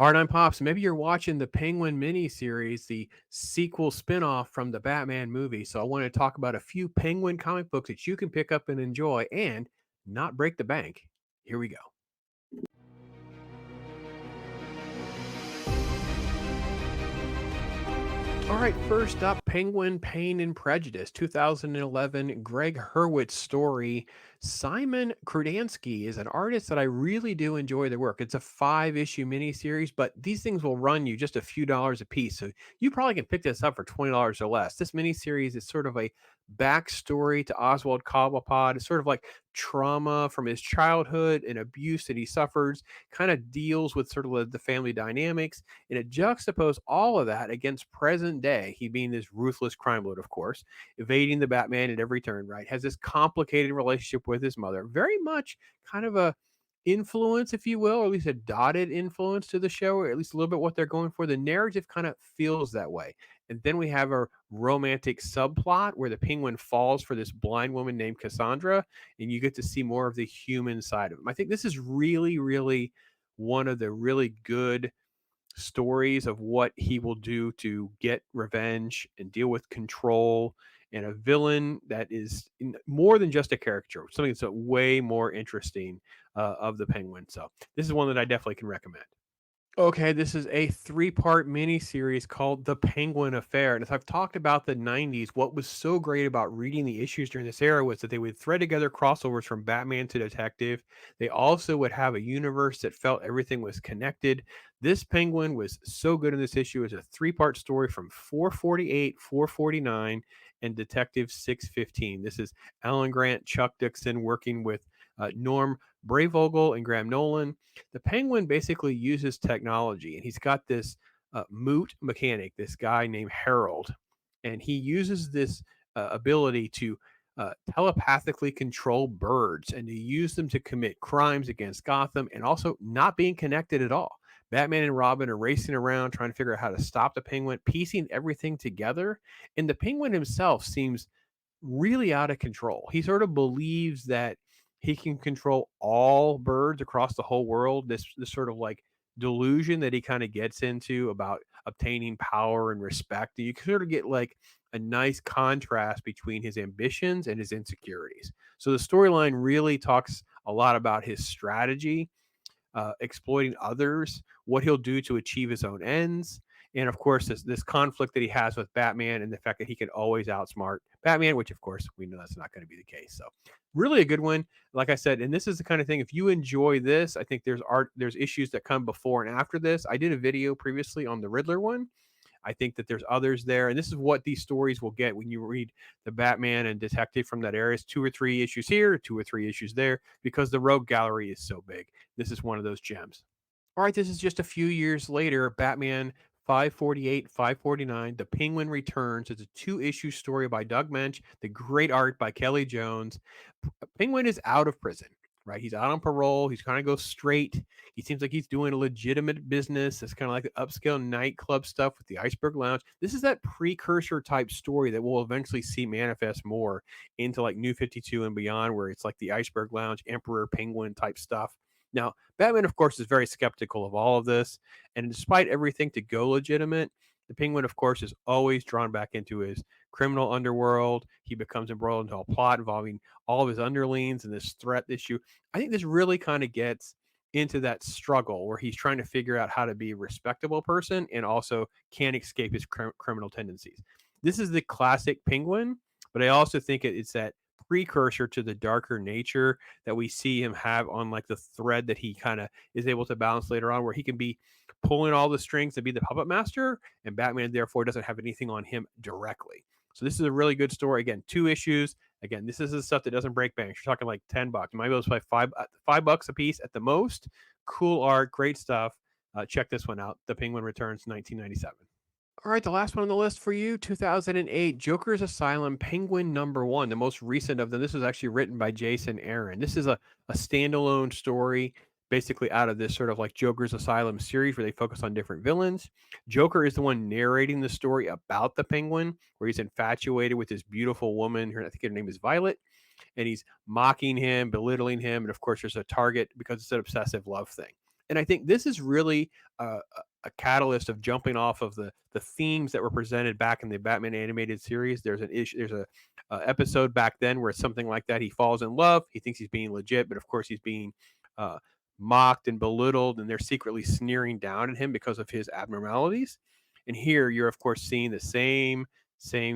All right, I'm Pops. Maybe you're watching the Penguin miniseries, the sequel spinoff from the Batman movie. So I want to talk about a few Penguin comic books that you can pick up and enjoy and not break the bank. Here we go. All right, first up, Penguin Pain and Prejudice, 2011, Greg Hurwitz story. Simon Krudansky is an artist that I really do enjoy their work. It's a 5-issue miniseries, but these things will run you just a few dollars a piece. So you probably can pick this up for $20 or less. This miniseries is sort of a backstory to Oswald Cobblepot. It's sort of like trauma from his childhood and abuse that he suffers, kind of deals with sort of the family dynamics, and it juxtaposes all of that against present day. He being this ruthless crime lord, of course, evading the Batman at every turn, right? Has this complicated relationship with his mother. Very much kind of a influence, if you will, or at least a dotted influence to the show, or at least a little bit what they're going for. The narrative kind of feels that way. And then we have a romantic subplot where the penguin falls for this blind woman named Cassandra, and you get to see more of the human side of him. I think this is really, really one of the really good stories of what he will do to get revenge and deal with control and a villain that is more than just a caricature, something that's way more interesting of the penguin. So this is one that I definitely can recommend. Okay, this is a three-part miniseries called The Penguin Affair. And as I've talked about the 90s, what was so great about reading the issues during this era was that they would thread together crossovers from Batman to Detective. They also would have a universe that felt everything was connected. This Penguin was so good in this issue. It's a three-part story from 448, 449, and Detective 615. This is Alan Grant, Chuck Dixon working with Norm Brayvogel and Graham Nolan. The Penguin basically uses technology, and he's got this moot mechanic, this guy named Harold, and he uses this ability to telepathically control birds and to use them to commit crimes against Gotham and also not being connected at all. Batman and Robin are racing around trying to figure out how to stop the penguin, piecing everything together. And the penguin himself seems really out of control. He sort of believes that he can control all birds across the whole world. This sort of like delusion that he kind of gets into about obtaining power and respect. And you can sort of get like a nice contrast between his ambitions and his insecurities. So the storyline really talks a lot about his strategy, exploiting others, what he'll do to achieve his own ends, and of course this conflict that he has with Batman and the fact that he can always outsmart Batman, which of course we know that's not going to be the case. So really a good one, like I said. And this is the kind of thing, if you enjoy this, I think there's issues that come before and after this. I did a video previously on the Riddler one. I think that there's others there, and this is what these stories will get when you read the Batman and Detective from that era. It's 2 or 3 issues here, 2 or 3 issues there, because the Rogue Gallery is so big. This is one of those gems. All right, this is just a few years later. Batman 548, 549, The Penguin Returns. It's a 2-issue story by Doug Mensch, the great art by Kelly Jones. Penguin is out of prison, right? He's out on parole. He's kind of goes straight. He seems like he's doing a legitimate business. It's kind of like the upscale nightclub stuff with the Iceberg Lounge. This is that precursor type story that we'll eventually see manifest more into like New 52 and beyond, where it's like the Iceberg Lounge, Emperor Penguin type stuff. Now, Batman, of course, is very skeptical of all of this. And despite everything to go legitimate, the Penguin, of course, is always drawn back into his criminal underworld. He becomes embroiled into a plot involving all of his underlings and this threat issue. I think this really kind of gets into that struggle where he's trying to figure out how to be a respectable person and also can't escape his criminal tendencies. This is the classic Penguin, but I also think it's that precursor to the darker nature that we see him have on like the thread that he kind of is able to balance later on, where he can be pulling all the strings to be the puppet master, and Batman therefore doesn't have anything on him directly. So this is a really good story. Again, 2 issues. Again, this is the stuff that doesn't break banks. You're talking like $10. You might be able to play $5 a piece at the most. Cool art, great stuff. Check this one out. The Penguin Returns, 1997. All right, the last one on the list for you, 2008, Joker's Asylum, Penguin #1, the most recent of them. This was actually written by Jason Aaron. This is a standalone story, basically out of this sort of like Joker's Asylum series where they focus on different villains. Joker is the one narrating the story about the Penguin, where he's infatuated with this beautiful woman. I think her name is Violet, and he's mocking him, belittling him. And of course, there's a target because it's an obsessive love thing. And I think this is really a catalyst of jumping off of the themes that were presented back in the Batman animated series. There's an issue. There's a episode back then where it's something like that. He falls in love. He thinks he's being legit, but of course he's being uh, mocked and belittled, and they're secretly sneering down at him because of his abnormalities. And here you're of course seeing the same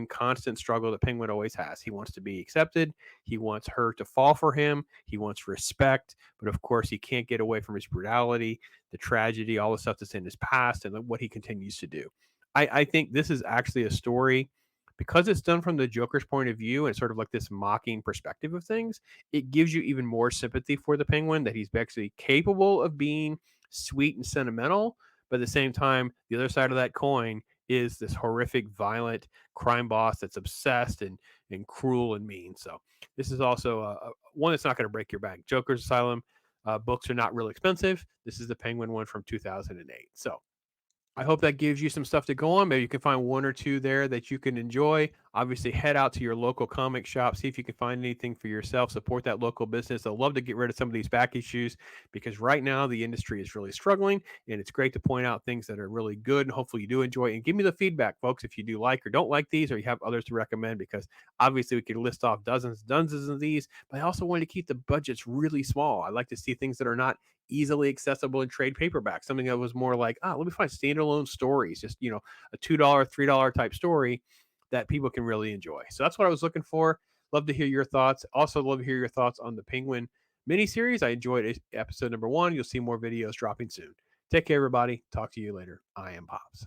constant struggle that Penguin always has. He wants to be accepted. He wants her to fall for him. He wants respect, but of course he can't get away from his brutality, the tragedy, all the stuff that's in his past, and what he continues to do. I think this is actually a story because it's done from the Joker's point of view and sort of like this mocking perspective of things. It gives you even more sympathy for the Penguin, that he's actually capable of being sweet and sentimental, but at the same time, the other side of that coin is this horrific, violent crime boss that's obsessed and cruel and mean. So this is also one that's not going to break your bank. Joker's Asylum books are not real expensive. This is the Penguin one from 2008. So I hope that gives you some stuff to go on. Maybe you can find one or two there that you can enjoy. Obviously, head out to your local comic shop, see if you can find anything for yourself. Support that local business. I'd love to get rid of some of these back issues because right now the industry is really struggling, and it's great to point out things that are really good. And hopefully, you do enjoy it. And give me the feedback, folks, if you do like or don't like these, or you have others to recommend. Because obviously, we could list off dozens of these, but I also want to keep the budgets really small. I like to see things that are not easily accessible in trade paperback, something that was more like, let me find standalone stories, just, a $2, $3 type story that people can really enjoy. So that's what I was looking for. Love to hear your thoughts. Also love to hear your thoughts on the Penguin miniseries. I enjoyed episode number 1. You'll see more videos dropping soon. Take care, everybody. Talk to you later. I am Pops.